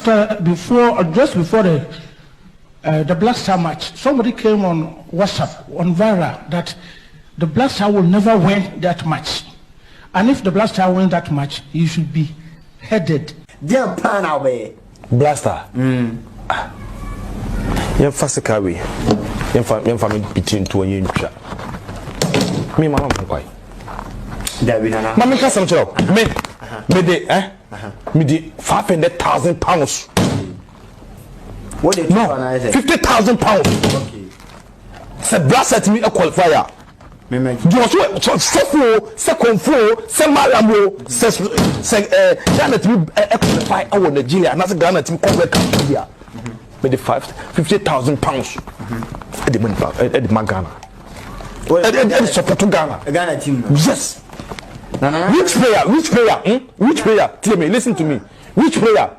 Just before the Black Star match, somebody came on WhatsApp, on Viral, that the Black Star will never win that match. And if the Black Star wins that match, he should be headed. Dampare Blaster. Yem fasikawi. Yem family between two and you. Me Malam why? David Mama can some chiro. Me de me de £500,000. What did no, £50,000. Okay. Say Blaster to me a qualifier. Second floor, say Malam, say Ghana to qualify our Nigeria, and that's Ghana to come back here. With the £50,000 at the man Ghana. At support to Ghana. Ghana team. Yes. Which player? Tell me, listen to me. Which player?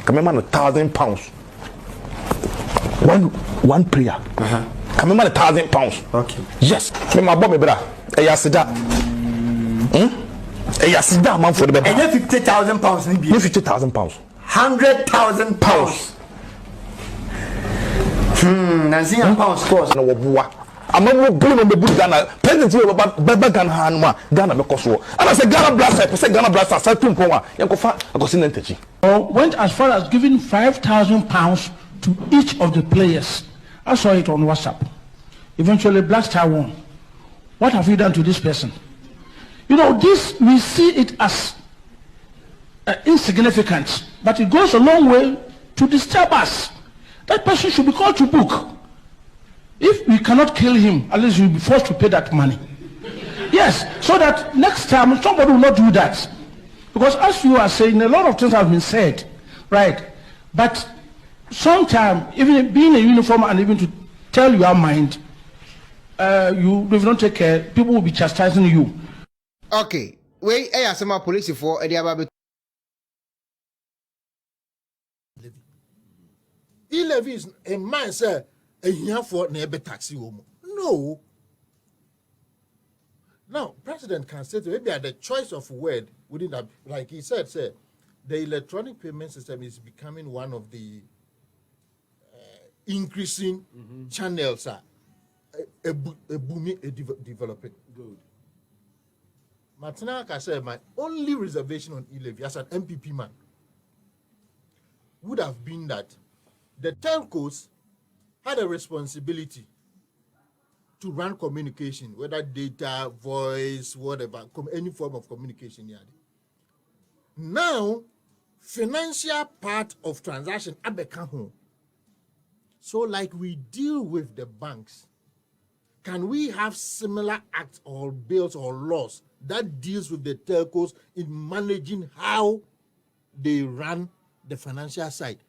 Come on, £1,000. One player. Come on, £1,000. Okay. Yes. Me my bomb, brother. Yasida. Yasida, man for the better. And £50,000. No £50,000. £100,000. Nancy pounds cost. No boy. I'm not blame on the book Ghana. President about Ghana Hanma, Ghana because and I said Ghana Blaster, I said Ghana Blaster, I told him, I got seen went as far as giving £5,000 to each of the players. I saw it on WhatsApp. Eventually, Black Star won. What have you done to this person? You know, this, we see it as insignificant, but it goes a long way to disturb us. That person should be called to book. If we cannot kill him, at least you'll be forced to pay that money. Yes, so that next time somebody will not do that. Because as you are saying, a lot of things have been said, right? But sometimes, even being a uniform and even to tell your mind, if you don't take care, people will be chastising you. Okay, wait, I ask my police for a diabetes. E-levy is a man, sir, a year for neighbor taxi woman. No. Now, President can say maybe at the choice of word within that, like he said, sir, the electronic payment system is becoming one of the increasing channels are booming, developing. Good. Martina said, my only reservation on e-levy as an MPP man would have been that the telcos had a responsibility to run communication, whether data, voice, whatever, any form of communication. Now, financial part of transaction abekaho. So, like we deal with the banks, can we have similar acts or bills or laws that deals with the telcos in managing how they run the financial side?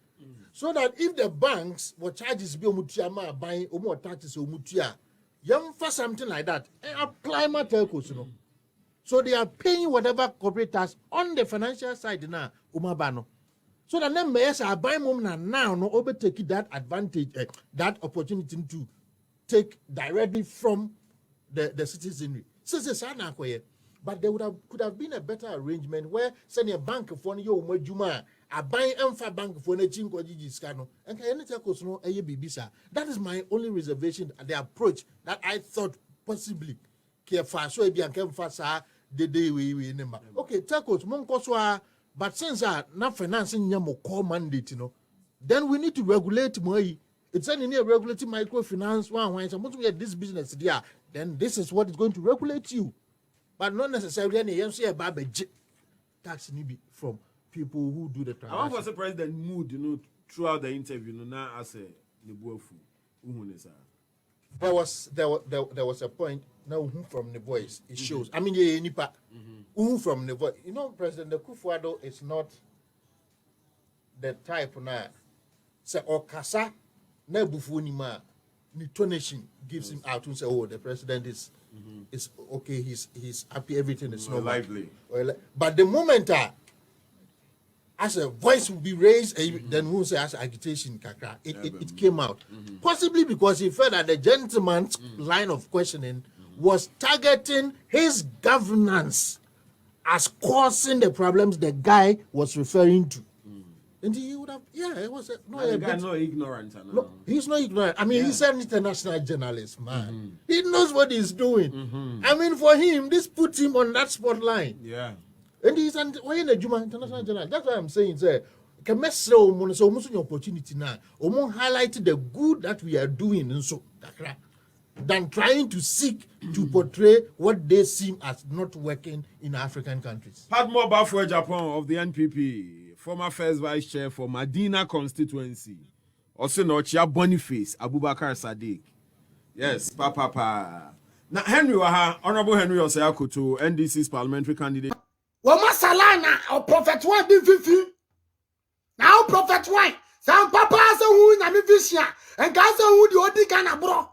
So that if the banks were charges be omutia buying or more taxes omutia, for something like that, and apply my telcos, you know. So they are paying whatever corporate tax on the financial side now, umabano. So that them mayors are buying now no overtake that advantage, that opportunity to take directly from the citizenry. But there could have been a better arrangement where send a bank for you juma a buying for bank for a chinko scano and can telcos no a bibisa. That is my only reservation at the approach that I thought possibly care fast so be and came fast the day we number. Okay, telcos monkoswa, but since not financing yamo core mandate, you know, then we need to regulate more. It's any regulating microfinance one when supposed to get this business there, then this is what is going to regulate you. But not necessarily any tax need from people who do the transaction. I want the president mood, you know, throughout the interview, you know, now as a there was a point now who from the voice it shows. I mean nipa who from the voice. You know, President Kufuor is not the type now say okasa na bufu ni ma ni tonation gives him out and say, oh, the president is okay, he's happy, everything is normal. Lively. But the moment as a voice will be raised, then we'll say as agitation, it came out. Possibly because he felt that the gentleman's line of questioning was targeting his governance as causing the problems the guy was referring to. And he would have, it was The guy not ignorant. No, he's not ignorant. I mean, he's an international journalist, man. He knows what he's doing. I mean, for him, this puts him on that spotlight. Yeah. And he's an international journalist. That's why I'm saying, sir, can mess so almost an opportunity now. Highlight the good that we are doing, and so than trying to seek to portray what they seem as not working in African countries. Padmo Bafwe Japan of the NPP. Former first vice chair for Medina constituency. Also Nochia Boniface, Abubakar Sadiq. Yes, papa. Now Henry Waha, Honorable Henry Osayakutu, NDC's parliamentary candidate. Wama salana or prophet one be fifi. Now prophet one. Some papa say who na me vision and Gaza who the odi Ghana bro.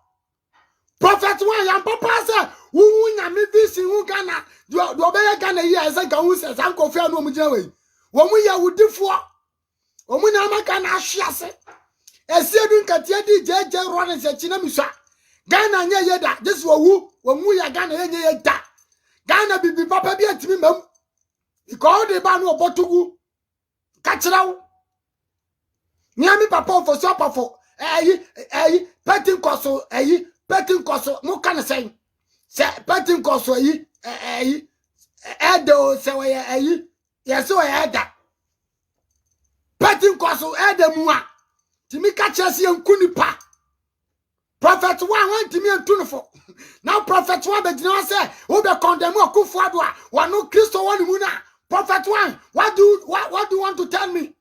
Prophet one and papa say who na me vision who Ghana do obey Ghana here as I can say some coffee no mujawe. Womu ya wudifo omu na maka na ahwiase esiedu nkatia di jeje rone se china miswa Ghana nya yeda this womu ya Ghana nya yeda Ghana bibi papa bi atimi mam because de ba no obotugu ka kirawo nyami papa ofo so papa petin koso mo kan say se petin koso edo se we yes, so I had that. Petting Cosso Edamua. Timika Chessy and Kunipa. Prophet one went to me and tuneful. Now, Prophet one, but now say, who be condemn or Kufadwa, one no Christo one muna. Prophet one, what do you want to tell me?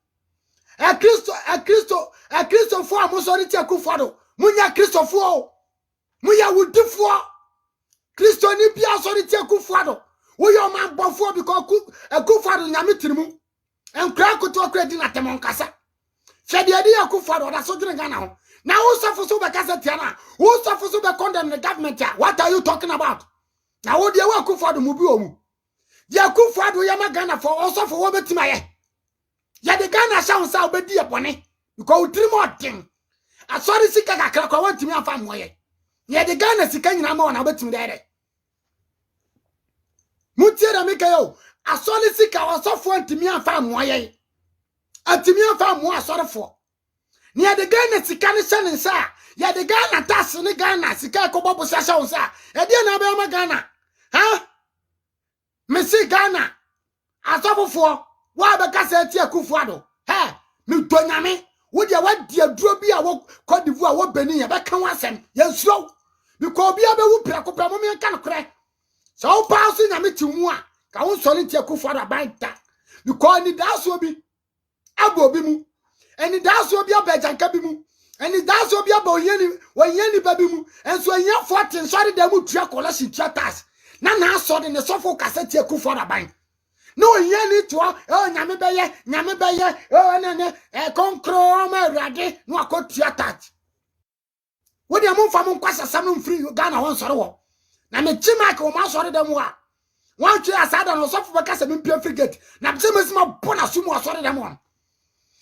A Christo for Mosority Kufado. Munya Christo for Muya would do for Christo Nipia Sority Kufado. We your man before because a Kufado Yamitimu and crack to a credit at the Moncasa. Said the idea Kufado, that's so drink now. Now, who suffers over Casatiana? Who suffers over condemn the government? What are you talking about? Now, what do you want Kufado Mubu? Ya Kufado Yamagana for also for woman to my ya the Ghana sounds out, but dear pony. You go 3 more thing. I saw the sick I crack want to me a farm way. Ya the Ghana sick and I'm on about to me. Mutiera Mikayo, I saw the sick I was off one to me a farm way. And to me a farm more sort of for. Near the Ghana Sikani Shannon, sir. Ya the Ghana tass in the Ghana, Sikako Bobo Sasha, sir. And then Abama Ghana. Huh? Missy Ghana. I saw before. Why because I tell Kufado? Hey, Mutonami. Would you want dear Droby? I walk Cote d'Ivoire, what Benin, but can want them. Yes, slow. Because be able to pick up a can crack. So passing a meeting more. Can't solitaire Kufada by that. Because the dance will be Abobimu. And it does will be a bed and cabimu. And it does will be about Yenny when Yenny babimu. And so you're 14, sorry, they would track or less in chatters. Nana saw in the sofa cassette Kufada bank. No, Yenny to Namibaya, oh, and a concroma radi, no, I could chat. What do you move from Quassa Salmon free Ghana once or now, me Chimak or Master de Moa. One chair aside on sofa because I'm in pure frigate. Now, Jim is my bonasumo, sorry, them one.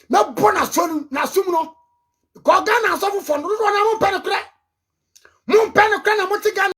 No bonus son na sumno. Ko Ghana so for no na mo penokre. Mo penokre na mo ti Ghana